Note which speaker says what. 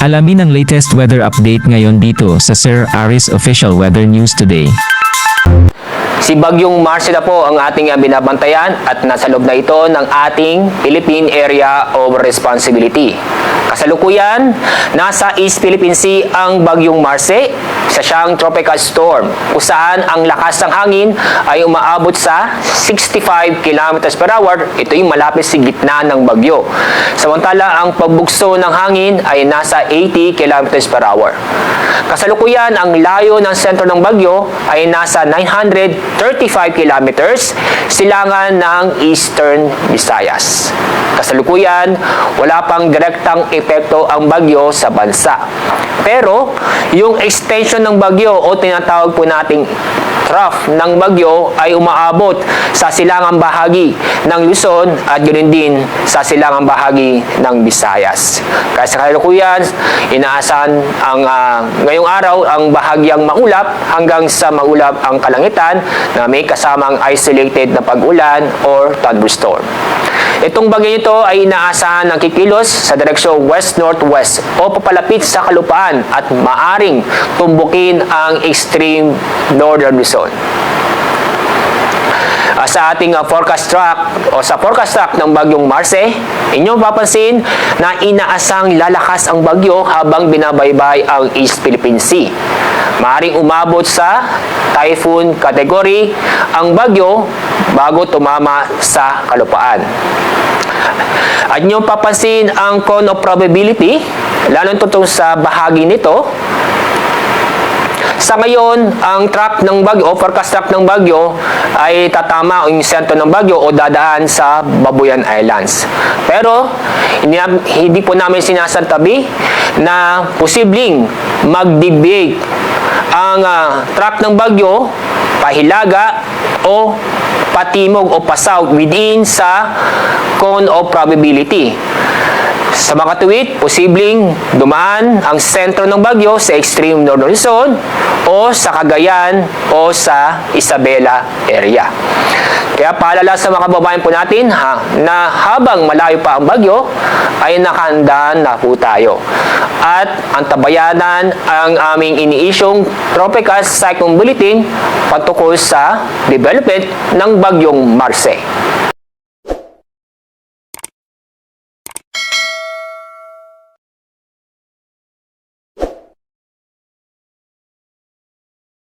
Speaker 1: Alamin ang latest weather update ngayon dito sa Sir Aris Official Weather News Today.
Speaker 2: Si Bagyong Marcel na po ang ating binabantayan at nasa loob na ito ng ating Philippine Area of Responsibility. Kasalukuyan, nasa East Philippine Sea ang Bagyong Marce, isa siyang tropical storm kung saan ang lakas ng hangin ay umaabot sa 65 km per hour. Ito yung malapit sa gitna ng bagyo. Samantala, ang pagbugso ng hangin ay nasa 80 km per hour. Kasalukuyan, ang layo ng sentro ng bagyo ay nasa 935 kilometers silangan ng Eastern Visayas. Kasalukuyan, wala pang direktang epekto ang bagyo sa bansa. Pero, yung extension ng bagyo o tinatawag po nating trough ng bagyo ay umaabot sa silangang bahagi ng Luzon at ganoon din sa silangang bahagi ng Visayas. Kaya sa kasalukuyan, inaasahan ang ngayong araw ang bahagyang maulap hanggang sa maulap ang kalangitan na may kasamang isolated na pag-ulan or thunderstorm. Itong bagyo nito ay inaasahan ng kikilos sa direksyon west-northwest o papalapit sa kalupaan at maaring tumbukin ang extreme northern Luzon. Sa ating forecast track o sa forecast track ng Bagyong Marce, inyong papansin na inaasang lalakas ang bagyo habang binabaybay ang East Philippine Sea. Maaring umabot sa typhoon category ang bagyo bago tumama sa kalupaan. At inyong papansin ang cone of probability, lalo tutong sa bahagi nito. Sa ngayon, ang track ng bagyo o forecast track ng bagyo ay tatama yung sentro ng bagyo o dadaan sa Babuyan Islands. Pero, hindi po namin sinasantabi na posibleng mag-deviate ang track ng bagyo pahilaga o patimog o pasouth within sa cone of probability. Sa mga tuwid, posibleng dumaan ang sentro ng bagyo sa extreme northern Luzon o sa Cagayan o sa Isabela area. Kaya paalala sa mga kababayan po natin na habang malayo pa ang bagyo, ay nakahandaan na po tayo. At ang tabayanan ang aming iniisyong Tropical Cyclone Bulletin patungkol sa development ng Bagyong Marce.